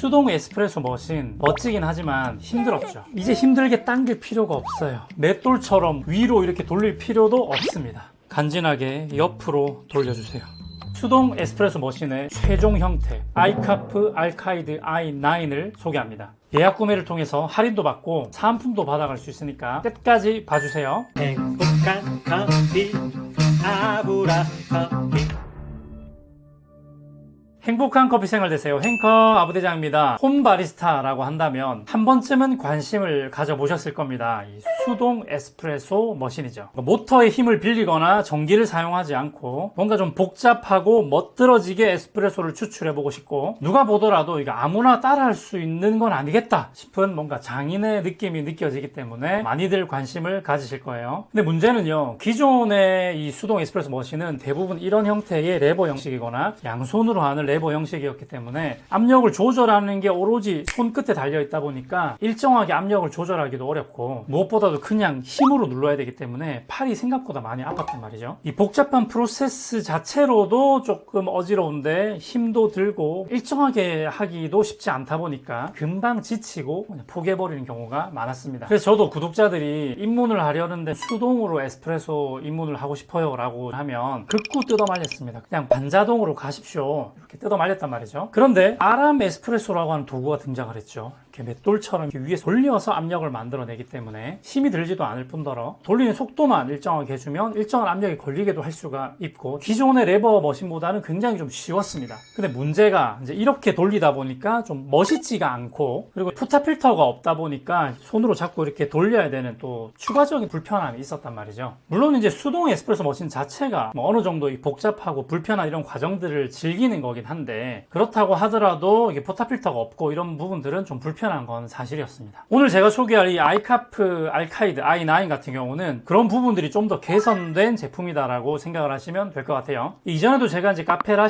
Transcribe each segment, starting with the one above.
수동 에스프레소 머신 멋지긴 하지만 힘들었죠. 이제 힘들게 당길 필요가 없어요. 맷돌처럼 위로 이렇게 돌릴 필요도 없습니다. 간지나게 옆으로 돌려주세요. 수동 에스프레소 머신의 최종 형태 아이카프 알카이드 i9을 소개합니다. 예약 구매를 통해서 할인도 받고 사은품도 받아갈 수 있으니까 끝까지 봐주세요. 행복한 커피 아브라 커피. 행복한 커피 생활 되세요. 행커 아부대장입니다. 홈바리스타라고 한다면 한 번쯤은 관심을 가져보셨을 겁니다. 이 수동 에스프레소 머신이죠. 모터의 힘을 빌리거나 전기를 사용하지 않고 뭔가 좀 복잡하고 멋들어지게 에스프레소를 추출해보고 싶고 누가 보더라도 이거 아무나 따라할 수 있는 건 아니겠다 싶은 뭔가 장인의 느낌이 느껴지기 때문에 많이들 관심을 가지실 거예요. 근데 문제는요, 기존의 이 수동 에스프레소 머신은 대부분 이런 형태의 레버 형식이거나 양손으로 하는 레버 형식이었기 때문에 압력을 조절하는 게 오로지 손끝에 달려있다 보니까 일정하게 압력을 조절하기도 어렵고 무엇보다도 그냥 힘으로 눌러야 되기 때문에 팔이 생각보다 많이 아팠단 말이죠. 이 복잡한 프로세스 자체로도 조금 어지러운데 힘도 들고 일정하게 하기도 쉽지 않다 보니까 금방 지치고 그냥 포기해버리는 경우가 많았습니다. 그래서 저도 구독자들이 입문을 하려는데 수동으로 에스프레소 입문을 하고 싶어요 라고 하면 극구 뜯어 말렸습니다. 그냥 반자동으로 가십시오 이렇게 뜯어 말렸단 말이죠. 그런데 아람 에스프레소라고 하는 도구가 등장을 했죠. 이렇게 맷돌처럼 이렇게 위에 돌려서 압력을 만들어내기 때문에 힘이 들지도 않을 뿐더러 돌리는 속도만 일정하게 해주면 일정한 압력이 걸리게도 할 수가 있고 기존의 레버 머신보다는 굉장히 좀 쉬웠습니다. 근데 문제가 이제 이렇게 돌리다 보니까 좀 멋있지가 않고 그리고 포타 필터가 없다 보니까 손으로 자꾸 이렇게 돌려야 되는 또 추가적인 불편함이 있었단 말이죠. 물론 이제 수동 에스프레소 머신 자체가 뭐 어느 정도 복잡하고 불편한 이런 과정들을 즐기는 거긴 한데 그렇다고 하더라도 이게 포타 필터가 없고 이런 부분들은 좀 불편한 건 사실이었습니다. 오늘 제가 소개할 이 아이카프 알카이드 i9 같은 경우는 그런 부분들이 좀 더 개선된 제품이다라고 생각을 하시면 될 것 같아요. 이전에도 제가 이제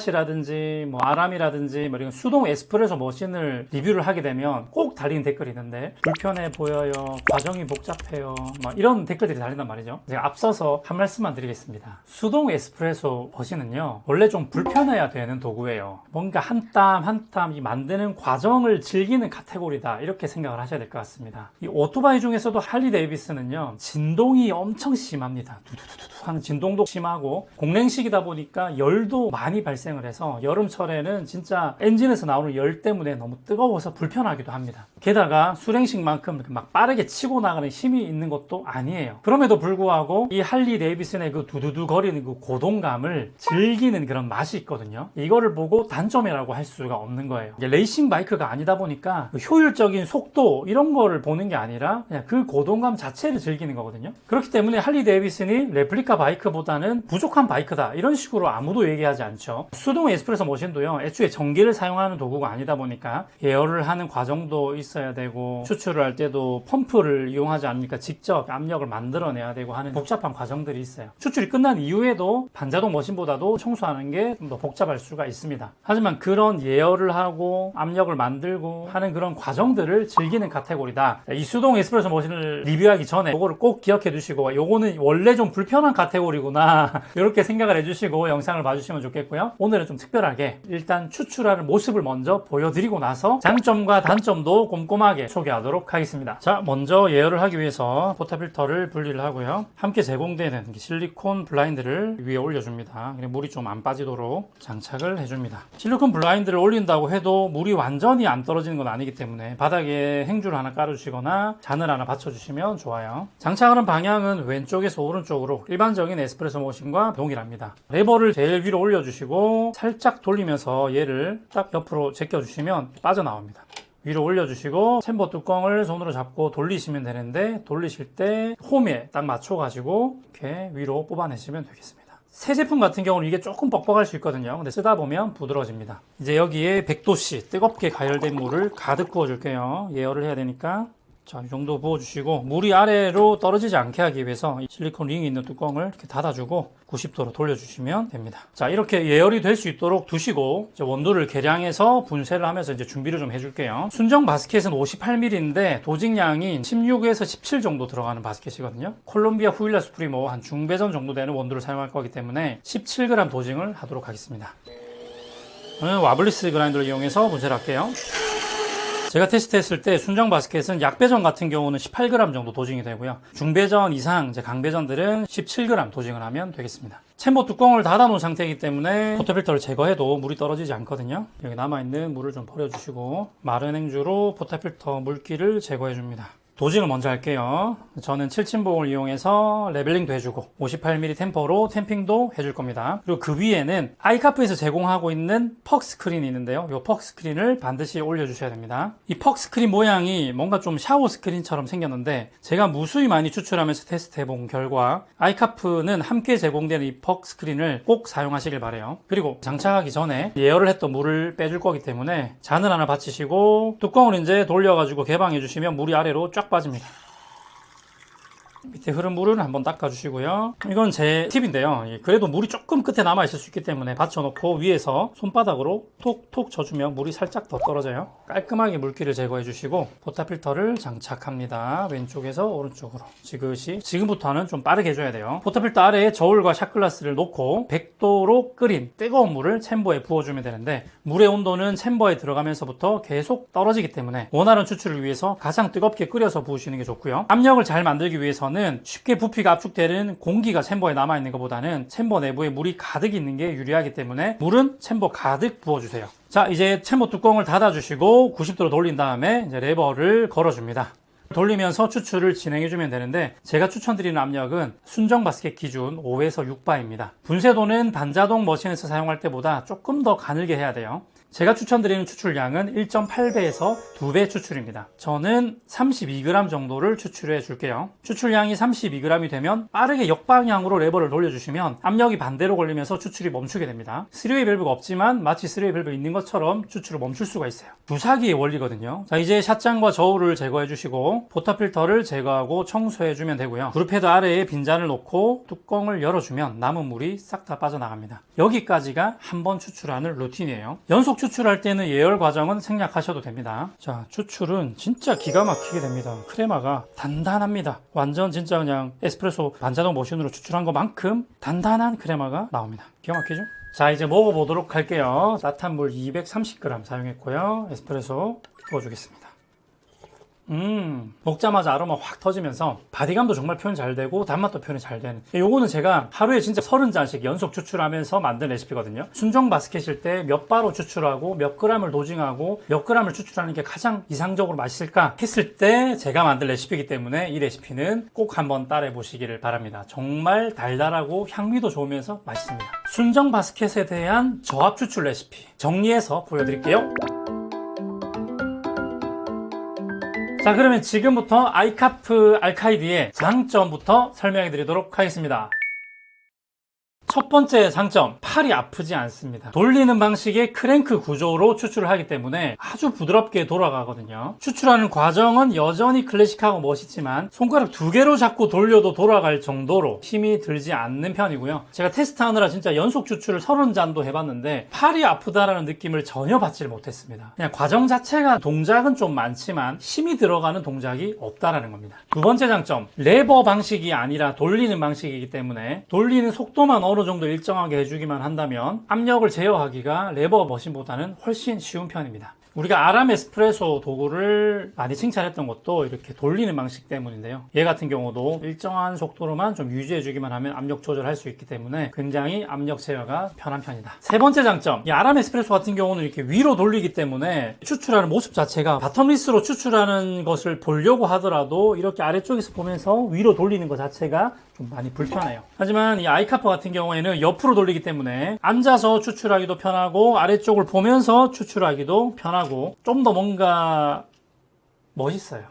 카페라시라든지 뭐 아람이라든지 뭐 이런 수동 에스프레소 머신을 리뷰를 하게 되면 꼭 달리는 댓글이 있는데 불편해 보여요, 과정이 복잡해요, 막 이런 댓글들이 달린단 말이죠. 제가 앞서서 한 말씀만 드리겠습니다. 수동 에스프레소 머신은요 원래 좀 불편해야 되는 도구예요. 뭔가 한 땀 한 땀 이 만드는 과정을 즐기는 카테고리다 이렇게 생각을 하셔야 될 것 같습니다. 이 오토바이 중에서도 할리 데이비스는요 진동이 엄청 심합니다. 두두두두 하는 진동도 심하고 공랭식이다 보니까 열도 많이 발생을 해서 여름철에는 진짜 엔진에서 나오는 열 때문에 너무 뜨거워서 불편하기도 합니다. 게다가 수랭식만큼 막 빠르게 치고 나가는 힘이 있는 것도 아니에요. 그럼에도 불구하고 이 할리 데이비슨의 그 두두두 거리는 그 고동감을 즐기는 그런 맛이 있거든요. 이거를 보고 단점이라고 할 수가 없는 거예요. 이게 레이싱 바이크가 아니다 보니까 그 효율적인 속도 이런 거를 보는 게 아니라 그냥 그 고동감 자체를 즐기는 거거든요. 그렇기 때문에 할리 데이비슨이 레플리카 바이크보다는 부족한 바이크다 이런 식으로 아무도 얘기하지 않죠. 수동 에스프레소 머신도요 애초에 전기를 사용하는 도구가 아니다 보니까 예열을 하는 과정도 있어야 되고 추출을 할 때도 펌프를 이용하지 않으니까 직접 압력을 만들어내야 되고 하는 복잡한 과정들이 있어요. 추출이 끝난 이후에도 반자동 머신보다도 청소하는 게 좀 더 복잡할 수가 있습니다. 하지만 그런 예열을 하고 압력을 만들고 하는 그런 과정들을 즐기는 카테고리다. 이 수동 에스프레소 머신을 리뷰하기 전에 이거를 꼭 기억해 두시고 요거는 원래 좀 불편한 카테고리구나 이렇게 생각을 해주시고 영상을 봐주시면 좋겠고요. 오늘은 좀 특별하게 일단 추출하는 모습을 먼저 보여드리고 나서 장점과 단점도 꼼꼼하게 소개하도록 하겠습니다. 자, 먼저 예열을 하기 위해서 포타 필터를 분리를 하고요. 함께 제공되는 실리콘 블라인드를 위에 올려줍니다. 물이 좀 안 빠지도록 장착을 해줍니다. 실리콘 블라인드를 올린다고 해도 물이 완전히 안 떨어지는 건 아니기 때문에 바닥에 행주를 하나 깔아주시거나 잔을 하나 받쳐주시면 좋아요. 장착하는 방향은 왼쪽에서 오른쪽으로 일반적인 에스프레소 머신과 동일합니다. 레버를 제일 위로 올려주시고 살짝 돌리면서 얘를 딱 옆으로 제껴주시면 빠져나옵니다. 위로 올려주시고 챔버 뚜껑을 손으로 잡고 돌리시면 되는데 돌리실 때 홈에 딱 맞춰가지고 이렇게 위로 뽑아내시면 되겠습니다. 새 제품 같은 경우는 이게 조금 뻑뻑할 수 있거든요. 근데 쓰다 보면 부드러워집니다. 이제 여기에 100도씨 뜨겁게 가열된 물을 가득 부어줄게요. 예열을 해야 되니까. 자, 이 정도 부어주시고 물이 아래로 떨어지지 않게 하기 위해서 이 실리콘 링이 있는 뚜껑을 이렇게 닫아주고 90도로 돌려주시면 됩니다. 자, 이렇게 예열이 될 수 있도록 두시고 이제 원두를 계량해서 분쇄를 하면서 이제 준비를 좀 해줄게요. 순정 바스켓은 58ml인데 도직량이 16에서 17 정도 들어가는 바스켓이거든요. 콜롬비아 후일라 수프리모 한 중배전 정도 되는 원두를 사용할 거기 때문에 17g 도징을 하도록 하겠습니다. 저는 와블리스 그라인더를 이용해서 분쇄를 할게요. 제가 테스트했을 때 순정 바스켓은 약배전 같은 경우는 18g 정도 도징이 되고요. 중배전 이상 이제 강배전들은 17g 도징을 하면 되겠습니다. 챔버 뚜껑을 닫아 놓은 상태이기 때문에 포터필터를 제거해도 물이 떨어지지 않거든요. 여기 남아있는 물을 좀 버려주시고 마른 행주로 포터필터 물기를 제거해 줍니다. 도징을 먼저 할게요. 저는 7침봉을 이용해서 레벨링도 해주고 58mm 템퍼로 템핑도 해줄 겁니다. 그리고 그 위에는 아이카프에서 제공하고 있는 퍽 스크린이 있는데요. 이 퍽 스크린을 반드시 올려주셔야 됩니다. 이 퍽 스크린 모양이 뭔가 좀 샤워 스크린처럼 생겼는데 제가 무수히 많이 추출하면서 테스트해본 결과 아이카프는 함께 제공되는 이 퍽 스크린을 꼭 사용하시길 바래요. 그리고 장착하기 전에 예열을 했던 물을 빼줄 거기 때문에 잔을 하나 받치시고 뚜껑을 이제 돌려가지고 개방해 주시면 물이 아래로 쫙 빠집니다. 밑에 흐른 물은 한번 닦아주시고요. 이건 제 팁인데요. 그래도 물이 조금 끝에 남아있을 수 있기 때문에 받쳐놓고 위에서 손바닥으로 톡톡 쳐주면 물이 살짝 더 떨어져요. 깔끔하게 물기를 제거해주시고 포터필터를 장착합니다. 왼쪽에서 오른쪽으로 지그시. 지금부터는 좀 빠르게 해줘야 돼요. 포터필터 아래에 저울과 샷글라스를 놓고 100도로 끓인 뜨거운 물을 챔버에 부어주면 되는데 물의 온도는 챔버에 들어가면서부터 계속 떨어지기 때문에 원활한 추출을 위해서 가장 뜨겁게 끓여서 부으시는 게 좋고요. 압력을 잘 만들기 위해서는 쉽게 부피가 압축되는 공기가 챔버에 남아있는 것보다는 챔버 내부에 물이 가득 있는 게 유리하기 때문에 물은 챔버 가득 부어주세요. 자, 이제 챔버 뚜껑을 닫아주시고 90도로 돌린 다음에 이제 레버를 걸어줍니다. 돌리면서 추출을 진행해주면 되는데 제가 추천드리는 압력은 순정 바스켓 기준 5에서 6바입니다. 분쇄도는 반자동 머신에서 사용할 때보다 조금 더 가늘게 해야 돼요. 제가 추천드리는 추출량은 1.8배에서 2배 추출입니다. 저는 32g 정도를 추출해 줄게요. 추출량이 32g이 되면 빠르게 역방향으로 레버를 돌려주시면 압력이 반대로 걸리면서 추출이 멈추게 됩니다. 3웨이 밸브가 없지만 마치 3웨이 밸브 있는 것처럼 추출을 멈출 수가 있어요. 주사기의 원리거든요. 자, 이제 샷장과 저울을 제거해 주시고 포터필터를 제거하고 청소해 주면 되고요. 그룹헤드 아래에 빈잔을 놓고 뚜껑을 열어주면 남은 물이 싹 다 빠져나갑니다. 여기까지가 한 번 추출하는 루틴이에요. 연속 추출할 때는 예열 과정은 생략하셔도 됩니다. 자, 추출은 진짜 기가 막히게 됩니다. 크레마가 단단합니다. 완전 진짜 그냥 에스프레소 반자동 머신으로 추출한 것만큼 단단한 크레마가 나옵니다. 기가 막히죠? 자, 이제 먹어보도록 할게요. 따뜻한 물 230g 사용했고요. 에스프레소 부어주겠습니다. 먹자마자 아로마 확 터지면서 바디감도 정말 표현 잘 되고 단맛도 표현이 잘 되는, 요거는 제가 하루에 진짜 30잔씩 연속 추출하면서 만든 레시피거든요. 순정 바스켓일 때 몇 바로 추출하고 몇 g을 도징하고 몇 g을 추출하는 게 가장 이상적으로 맛있을까 했을 때 제가 만든 레시피이기 때문에 이 레시피는 꼭 한번 따라해 보시기를 바랍니다. 정말 달달하고 향미도 좋으면서 맛있습니다. 순정 바스켓에 대한 저압 추출 레시피 정리해서 보여드릴게요. 자, 그러면 지금부터 아이카프 알카이드의 장점부터 설명해 드리도록 하겠습니다. 첫 번째 장점, 팔이 아프지 않습니다. 돌리는 방식의 크랭크 구조로 추출을 하기 때문에 아주 부드럽게 돌아가거든요. 추출하는 과정은 여전히 클래식하고 멋있지만 손가락 2개로 잡고 돌려도 돌아갈 정도로 힘이 들지 않는 편이고요. 제가 테스트하느라 진짜 연속 추출을 30잔도 해봤는데 팔이 아프다라는 느낌을 전혀 받지를 못했습니다. 그냥 과정 자체가 동작은 좀 많지만 힘이 들어가는 동작이 없다라는 겁니다. 두 번째 장점, 레버 방식이 아니라 돌리는 방식이기 때문에 돌리는 속도만 어느 정도 일정하게 해주기만 한다면 압력을 제어하기가 레버 머신보다는 훨씬 쉬운 편입니다. 우리가 아람 에스프레소 도구를 많이 칭찬했던 것도 이렇게 돌리는 방식 때문인데요. 얘 같은 경우도 일정한 속도로만 좀 유지해주기만 하면 압력 조절할 수 있기 때문에 굉장히 압력 제어가 편한 편이다. 세 번째 장점, 이 아람 에스프레소 같은 경우는 이렇게 위로 돌리기 때문에 추출하는 모습 자체가 바텀리스로 추출하는 것을 보려고 하더라도 이렇게 아래쪽에서 보면서 위로 돌리는 것 자체가 좀 많이 불편해요. 하지만 이 아이카프 같은 경우에는 옆으로 돌리기 때문에 앉아서 추출하기도 편하고 아래쪽을 보면서 추출하기도 편하고 좀 더 뭔가 멋있어요.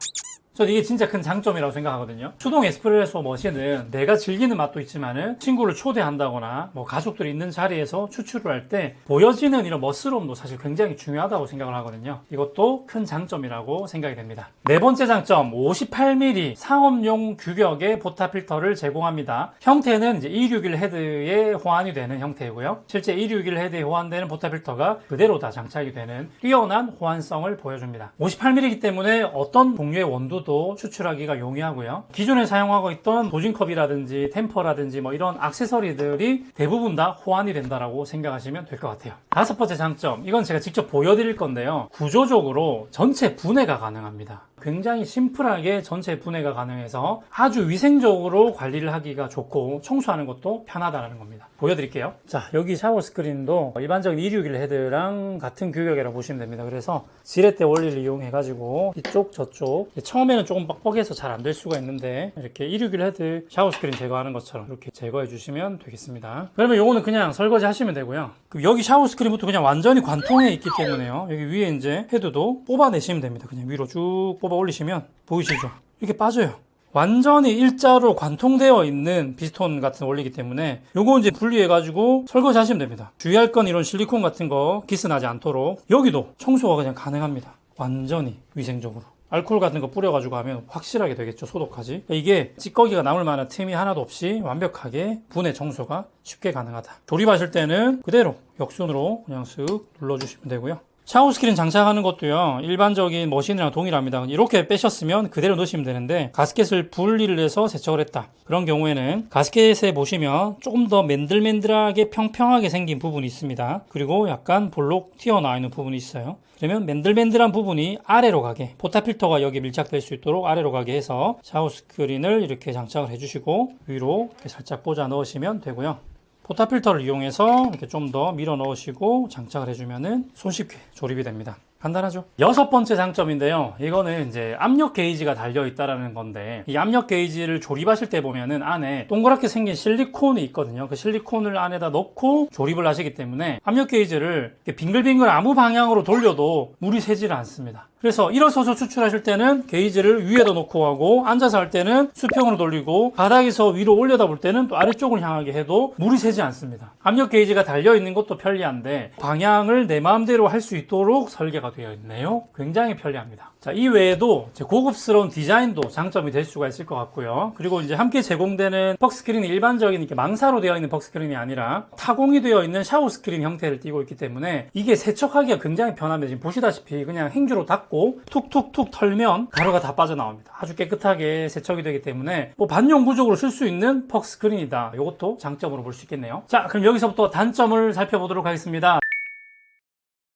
저는 이게 진짜 큰 장점이라고 생각하거든요. 수동 에스프레소 머신은 내가 즐기는 맛도 있지만은 친구를 초대한다거나 뭐 가족들이 있는 자리에서 추출을 할 때 보여지는 이런 멋스러움도 사실 굉장히 중요하다고 생각을 하거든요. 이것도 큰 장점이라고 생각이 됩니다. 네 번째 장점, 58mm 상업용 규격의 포터필터를 제공합니다. 형태는 이제 261 헤드에 호환이 되는 형태이고요. 실제 261 헤드에 호환되는 포터필터가 그대로 다 장착이 되는 뛰어난 호환성을 보여줍니다. 58mm이기 때문에 어떤 종류의 원두 수도 추출하기가 용이하고요. 기존에 사용하고 있던 도징컵이라든지 템퍼라든지 뭐 이런 액세서리들이 대부분 다 호환이 된다라고 생각하시면 될 것 같아요. 다섯 번째 장점, 이건 제가 직접 보여드릴 건데요. 구조적으로 전체 분해가 가능합니다. 굉장히 심플하게 전체 분해가 가능해서 아주 위생적으로 관리를 하기가 좋고 청소하는 것도 편하다는 겁니다. 보여드릴게요. 자, 여기 샤워 스크린도 일반적인 261 헤드랑 같은 규격이라고 보시면 됩니다. 그래서 지렛대 원리를 이용해 가지고 이쪽 저쪽, 처음에는 조금 뻑뻑해서 잘 안 될 수가 있는데 이렇게 261 헤드 샤워 스크린 제거하는 것처럼 이렇게 제거해 주시면 되겠습니다. 그러면 요거는 그냥 설거지 하시면 되고요. 그럼 여기 샤워 스크린부터 그냥 완전히 관통해 있기 때문에요. 여기 위에 이제 헤드도 뽑아내시면 됩니다. 그냥 위로 쭉 뽑아 올리시면 보이시죠? 이렇게 빠져요. 완전히 일자로 관통되어 있는 피스톤 같은 원리이기 때문에 요거 이제 분리해 가지고 설거지 하시면 됩니다. 주의할 건 이런 실리콘 같은 거 기스 나지 않도록 여기도 청소가 그냥 가능합니다. 완전히 위생적으로. 알코올 같은 거 뿌려가지고 하면 확실하게 되겠죠. 소독하지. 이게 찌꺼기가 남을 만한 틈이 하나도 없이 완벽하게 분해 청소가 쉽게 가능하다. 조립하실 때는 그대로 역순으로 그냥 쓱 눌러주시면 되고요. 샤워 스크린 장착하는 것도요, 일반적인 머신이랑 동일합니다. 이렇게 빼셨으면 그대로 넣으시면 되는데, 가스켓을 분리를 해서 세척을 했다. 그런 경우에는 가스켓에 보시면 조금 더 맨들맨들하게 평평하게 생긴 부분이 있습니다. 그리고 약간 볼록 튀어나와 있는 부분이 있어요. 그러면 맨들맨들한 부분이 아래로 가게, 포타필터가 여기 밀착될 수 있도록 아래로 가게 해서 샤워 스크린을 이렇게 장착을 해주시고 위로 이렇게 살짝 꽂아 넣으시면 되고요. 포타필터를 이용해서 이렇게 좀 더 밀어 넣으시고 장착을 해주면은 손쉽게 조립이 됩니다. 간단하죠? 여섯 번째 장점인데요. 이거는 이제 압력 게이지가 달려있다라는 건데, 이 압력 게이지를 조립하실 때 보면은 안에 동그랗게 생긴 실리콘이 있거든요. 그 실리콘을 안에다 넣고 조립을 하시기 때문에 압력 게이지를 이렇게 빙글빙글 아무 방향으로 돌려도 물이 새지를 않습니다. 그래서 일어서서 추출하실 때는 게이지를 위에다 놓고 하고, 앉아서 할 때는 수평으로 돌리고, 바닥에서 위로 올려다 볼 때는 또 아래쪽을 향하게 해도 물이 새지 않습니다. 압력 게이지가 달려있는 것도 편리한데 방향을 내 마음대로 할 수 있도록 설계가 되어 있네요. 굉장히 편리합니다. 자, 이 외에도 고급스러운 디자인도 장점이 될 수가 있을 것 같고요. 그리고 이제 함께 제공되는 퍽스크린이 일반적인 이렇게 망사로 되어 있는 퍽스크린이 아니라 타공이 되어 있는 샤워 스크린 형태를 띠고 있기 때문에 이게 세척하기가 굉장히 편합니다. 지금 보시다시피 그냥 행주로 닦고 툭툭툭 털면 가루가 다 빠져나옵니다. 아주 깨끗하게 세척이 되기 때문에 뭐 반영구적으로 쓸 수 있는 퍽스크린이다. 이것도 장점으로 볼 수 있겠네요. 자, 그럼 여기서부터 단점을 살펴보도록 하겠습니다.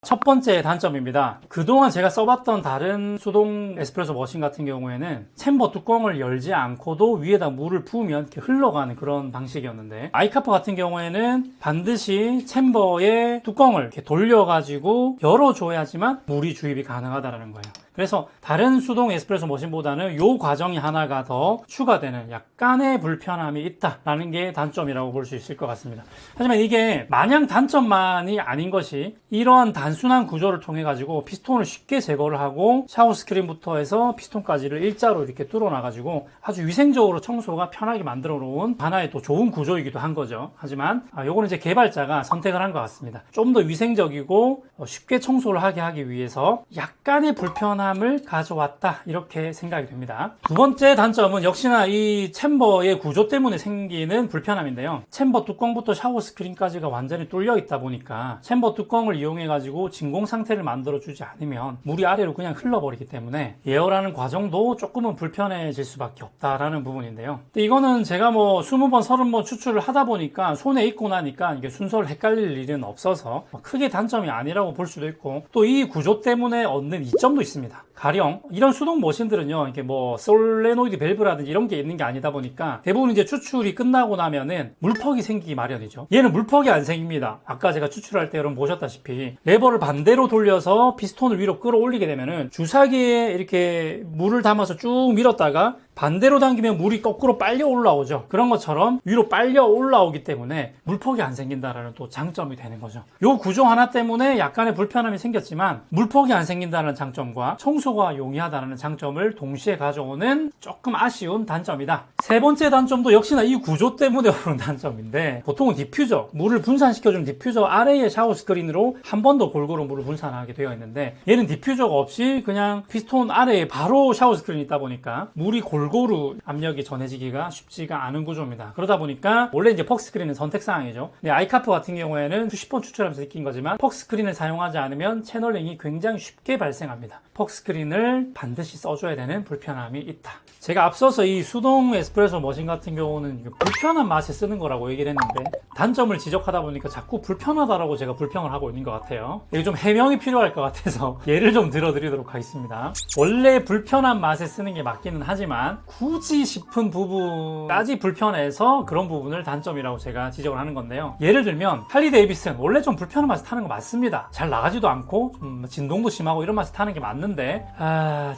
첫 번째 단점입니다. 그동안 제가 써봤던 다른 수동 에스프레소 머신 같은 경우에는 챔버 뚜껑을 열지 않고도 위에다 물을 부으면 이렇게 흘러가는 그런 방식이었는데, 아이카퍼 같은 경우에는 반드시 챔버의 뚜껑을 이렇게 돌려가지고 열어줘야지만 물이 주입이 가능하다는 거예요. 그래서 다른 수동 에스프레소 머신보다는 이 과정이 하나가 더 추가되는 약간의 불편함이 있다라는 게 단점이라고 볼 수 있을 것 같습니다. 하지만 이게 마냥 단점만이 아닌 것이, 이러한 단순한 구조를 통해 가지고 피스톤을 쉽게 제거를 하고 샤워 스크린부터 해서 피스톤까지를 일자로 이렇게 뚫어놔 가지고 아주 위생적으로 청소가 편하게 만들어 놓은 하나의 또 좋은 구조이기도 한 거죠. 하지만 요거는 이제 개발자가 선택을 한 것 같습니다. 좀 더 위생적이고 쉽게 청소를 하기 위해서 약간의 불편함을 가져왔다, 이렇게 생각이 됩니다. 두 번째 단점은 역시나 이 챔버의 구조 때문에 생기는 불편함인데요. 챔버 뚜껑부터 샤워 스크린까지가 완전히 뚫려 있다 보니까 챔버 뚜껑을 이용해 가지고 진공 상태를 만들어 주지 않으면 물이 아래로 그냥 흘러버리기 때문에 예열하는 과정도 조금은 불편해질 수밖에 없다라는 부분인데요. 근데 이거는 제가 뭐 20번 30번 추출을 하다 보니까 손에 익고 나니까 이게 순서를 헷갈릴 일은 없어서 크게 단점이 아니라고 볼 수도 있고, 또 이 구조 때문에 얻는 이점도 있습니다. 가령 이런 수동 머신들은요, 이렇게 뭐 솔레노이드 밸브라든지 이런 게 있는 게 아니다 보니까 대부분 이제 추출이 끝나고 나면은 물퍽이 생기기 마련이죠. 얘는 물퍽이 안 생깁니다. 아까 제가 추출할 때 여러분 보셨다시피 레버를 반대로 돌려서 피스톤을 위로 끌어올리게 되면은 주사기에 이렇게 물을 담아서 쭉 밀었다가 반대로 당기면 물이 거꾸로 빨려 올라오죠. 그런 것처럼 위로 빨려 올라오기 때문에 물퍽이 안 생긴다라는 또 장점이 되는 거죠. 요 구조 하나 때문에 약간의 불편함이 생겼지만 물퍽이 안 생긴다는 장점과 청소가 용이하다는 장점을 동시에 가져오는 조금 아쉬운 단점이다. 세 번째 단점도 역시나 이 구조 때문에 오는 단점인데, 보통은 디퓨저, 물을 분산시켜주는 디퓨저 아래의 샤워 스크린으로 한 번 더 골고루 물을 분산하게 되어 있는데, 얘는 디퓨저가 없이 그냥 피스톤 아래에 바로 샤워 스크린이 있다 보니까 물이 골고루 골고루 압력이 전해지기가 쉽지가 않은 구조입니다. 그러다 보니까 원래 이제 퍽 스크린은 선택사항이죠. 근데 아이카프 같은 경우에는 수십 번 추출하면서 느낀 거지만 퍽 스크린을 사용하지 않으면 채널링이 굉장히 쉽게 발생합니다. 퍽 스크린을 반드시 써줘야 되는 불편함이 있다. 제가 앞서서 이 수동 에스프레소 머신 같은 경우는 불편한 맛에 쓰는 거라고 얘기를 했는데 단점을 지적하다 보니까 자꾸 불편하다라고 제가 불평을 하고 있는 것 같아요. 이게 좀 해명이 필요할 것 같아서 예를 좀 들어드리도록 하겠습니다. 원래 불편한 맛에 쓰는 게 맞기는 하지만 굳이 싶은 부분까지 불편해서 그런 부분을 단점이라고 제가 지적을 하는 건데요. 예를 들면 할리 데이비슨 원래 좀 불편한 맛에 타는 거 맞습니다. 잘 나가지도 않고 좀 진동도 심하고 이런 맛에 타는 게 맞는데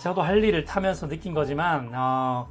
저도 할리를 타면서 느낀 거지만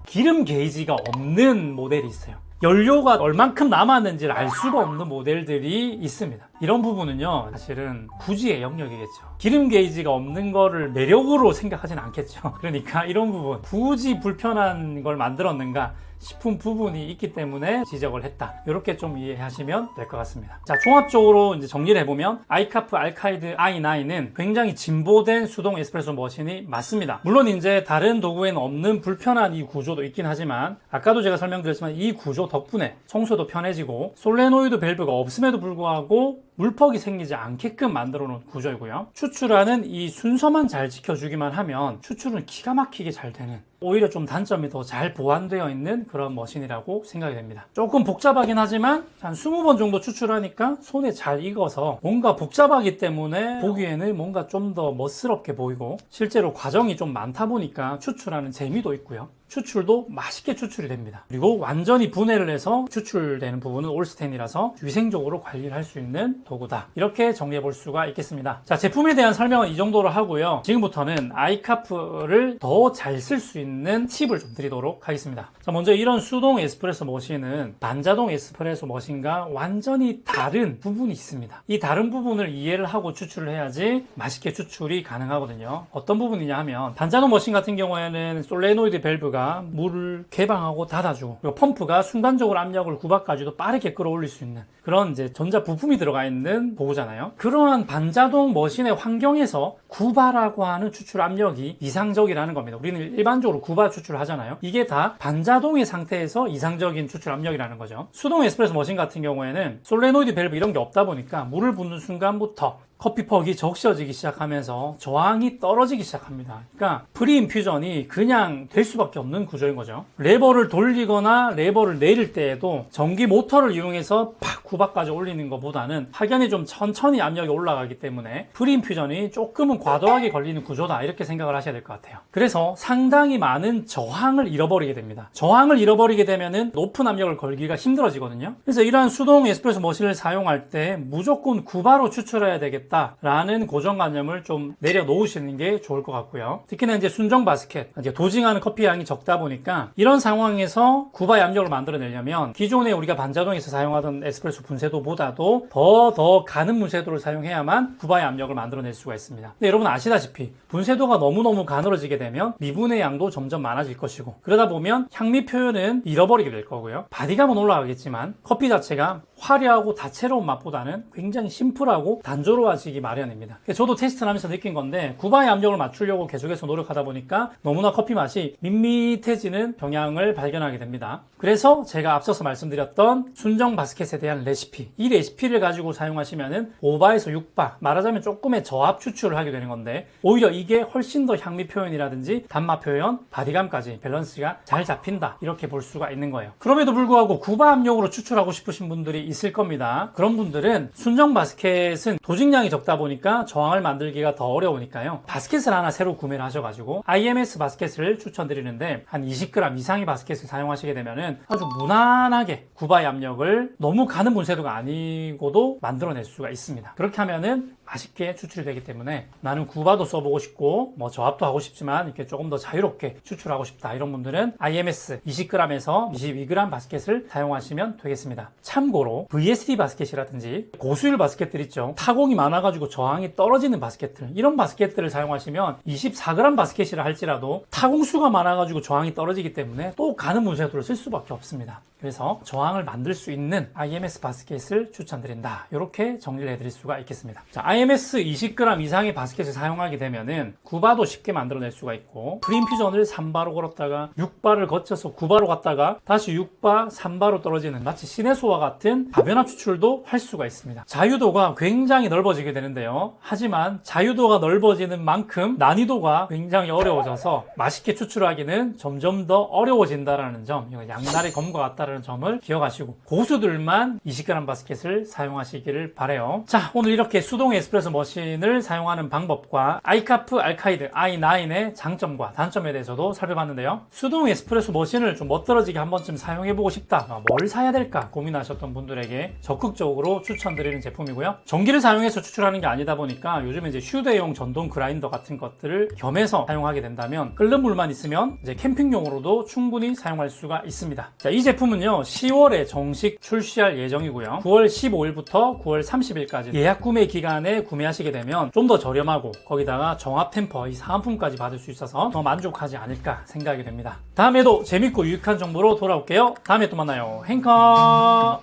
기름 게이지가 없는 모델이 있어요. 연료가 얼만큼 남았는지를 알 수가 없는 모델들이 있습니다. 이런 부분은요, 사실은 구지의 영역이겠죠. 기름 게이지가 없는 거를 매력으로 생각하진 않겠죠. 그러니까 이런 부분, 굳이 불편한 걸 만들었는가 싶은 부분이 있기 때문에 지적을 했다. 이렇게 좀 이해하시면 될 것 같습니다. 자, 종합적으로 이제 정리를 해보면 아이카프 알카이드 i9은 굉장히 진보된 수동 에스프레소 머신이 맞습니다. 물론 이제 다른 도구에는 없는 불편한 이 구조도 있긴 하지만 아까도 제가 설명드렸지만 이 구조 덕분에 청소도 편해지고 솔레노이드 밸브가 없음에도 불구하고 물퍽이 생기지 않게끔 만들어 놓은 구조이고요. 추출하는 이 순서만 잘 지켜주기만 하면 추출은 기가 막히게 잘 되는, 오히려 좀 단점이 더 잘 보완되어 있는 그런 머신이라고 생각이 됩니다. 조금 복잡하긴 하지만 한 20번 정도 추출하니까 손에 잘 익어서 뭔가 복잡하기 때문에 보기에는 뭔가 좀 더 멋스럽게 보이고 실제로 과정이 좀 많다 보니까 추출하는 재미도 있고요. 추출도 맛있게 추출이 됩니다. 그리고 완전히 분해를 해서 추출되는 부분은 올스텐이라서 위생적으로 관리를 할 수 있는 도구다. 이렇게 정리해 볼 수가 있겠습니다. 자, 제품에 대한 설명은 이 정도로 하고요. 지금부터는 아이카프를 더 잘 쓸 수 있는 팁을 좀 드리도록 하겠습니다. 자, 먼저 이런 수동 에스프레소 머신은 반자동 에스프레소 머신과 완전히 다른 부분이 있습니다. 이 다른 부분을 이해를 하고 추출을 해야지 맛있게 추출이 가능하거든요. 어떤 부분이냐 하면 반자동 머신 같은 경우에는 솔레노이드 밸브가 물을 개방하고 닫아주고 그리고 펌프가 순간적으로 압력을 9바까지도 빠르게 끌어올릴 수 있는 그런 이제 전자 부품이 들어가 있는 도구잖아요. 그러한 반자동 머신의 환경에서 9바라고 하는 추출 압력이 이상적이라는 겁니다. 우리는 일반적으로 9바 추출을 하잖아요. 이게 다 반자동의 상태에서 이상적인 추출 압력이라는 거죠. 수동 에스프레소 머신 같은 경우에는 솔레노이드 밸브 이런 게 없다 보니까 물을 붓는 순간부터 커피퍽이 적셔지기 시작하면서 저항이 떨어지기 시작합니다. 그러니까 프리인퓨전이 그냥 될 수밖에 없는 구조인 거죠. 레버를 돌리거나 레버를 내릴 때에도 전기 모터를 이용해서 팍 9바까지 올리는 것보다는 확연히 좀 천천히 압력이 올라가기 때문에 프리인퓨전이 조금은 과도하게 걸리는 구조다, 이렇게 생각을 하셔야 될 것 같아요. 그래서 상당히 많은 저항을 잃어버리게 됩니다. 저항을 잃어버리게 되면은 높은 압력을 걸기가 힘들어지거든요. 그래서 이러한 수동 에스프레소 머신을 사용할 때 무조건 9바로 추출해야 되겠다 라는 고정관념을 좀 내려놓으시는 게 좋을 것 같고요. 특히나 이제 순정 바스켓, 이제 도징하는 커피 양이 적다 보니까 이런 상황에서 9바의 압력을 만들어내려면 기존에 우리가 반자동에서 사용하던 에스프레소 분쇄도보다도 더 가는 분쇄도를 사용해야만 9바의 압력을 만들어낼 수가 있습니다. 근데 여러분 아시다시피 분쇄도가 너무너무 가늘어지게 되면 미분의 양도 점점 많아질 것이고 그러다 보면 향미 표현은 잃어버리게 될 거고요. 바디감은 올라가겠지만 커피 자체가 화려하고 다채로운 맛보다는 굉장히 심플하고 단조로워지기 마련입니다. 저도 테스트를 하면서 느낀 건데 9바의 압력을 맞추려고 계속해서 노력하다 보니까 너무나 커피 맛이 밋밋해지는 경향을 발견하게 됩니다. 그래서 제가 앞서서 말씀드렸던 순정 바스켓에 대한 레시피, 이 레시피를 가지고 사용하시면은 5바에서 6바, 말하자면 조금의 저압 추출을 하게 되는 건데 오히려 이게 훨씬 더 향미 표현이라든지 단맛 표현, 바디감까지 밸런스가 잘 잡힌다, 이렇게 볼 수가 있는 거예요. 그럼에도 불구하고 9바 압력으로 추출하고 싶으신 분들이 있을 겁니다. 그런 분들은 순정 바스켓은 도직량이 적다 보니까 저항을 만들기가 더 어려우니까요. 바스켓을 하나 새로 구매를 하셔가지고 IMS 바스켓을 추천드리는데 한 20g 이상의 바스켓을 사용하시게 되면은 아주 무난하게 9바의 압력을 너무 가는 분쇄도가 아니고도 만들어낼 수가 있습니다. 그렇게 하면은 맛있게 추출이 되기 때문에 나는 9바도 써보고 싶고 뭐 저압도 하고 싶지만 이렇게 조금 더 자유롭게 추출하고 싶다, 이런 분들은 IMS 20g에서 22g 바스켓을 사용하시면 되겠습니다. 참고로 VSD 바스켓이라든지 고수율 바스켓들 있죠. 타공이 많아가지고 저항이 떨어지는 바스켓들, 이런 바스켓들을 사용하시면 24g 바스켓이라 할지라도 타공수가 많아가지고 저항이 떨어지기 때문에 또 가는 분쇄도를 쓸 수밖에 없습니다. 그래서 저항을 만들 수 있는 IMS 바스켓을 추천드린다. 이렇게 정리를 해드릴 수가 있겠습니다. 자, IMS 20g 이상의 바스켓을 사용하게 되면은 9바도 쉽게 만들어낼 수가 있고, 프린퓨전을 3바로 걸었다가 6바를 거쳐서 9바로 갔다가 다시 6바, 3바로 떨어지는 마치 시내소와 같은 다변화 추출도 할 수가 있습니다. 자유도가 굉장히 넓어지게 되는데요. 하지만 자유도가 넓어지는 만큼 난이도가 굉장히 어려워져서 맛있게 추출하기는 점점 더 어려워진다라는 점, 이거 양날의 검과 같다라는 점을 기억하시고 고수들만 20g 바스켓을 사용하시기를 바래요. 자, 오늘 이렇게 수동 에스프레소 머신을 사용하는 방법과 아이카프 알카이드 i9의 장점과 단점에 대해서도 살펴봤는데요. 수동 에스프레소 머신을 좀 멋들어지게 한 번쯤 사용해보고 싶다, 뭘 사야 될까 고민하셨던 분들에게 적극적으로 추천드리는 제품이고요. 전기를 사용해서 추출하는 게 아니다 보니까 요즘에 이제 휴대용 전동 그라인더 같은 것들을 겸해서 사용하게 된다면 끓는 물만 있으면 이제 캠핑용으로도 충분히 사용할 수가 있습니다. 자, 이 제품은요 10월에 정식 출시할 예정이고요. 9월 15일부터 9월 30일까지 예약 구매 기간에 구매하시게 되면 좀 더 저렴하고 거기다가 정합 템퍼 이 사은품까지 받을 수 있어서 더 만족하지 않을까 생각이 됩니다. 다음에도 재밌고 유익한 정보로 돌아올게요. 다음에 또 만나요. 행커.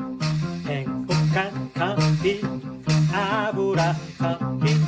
행복한 커피 아브라 커피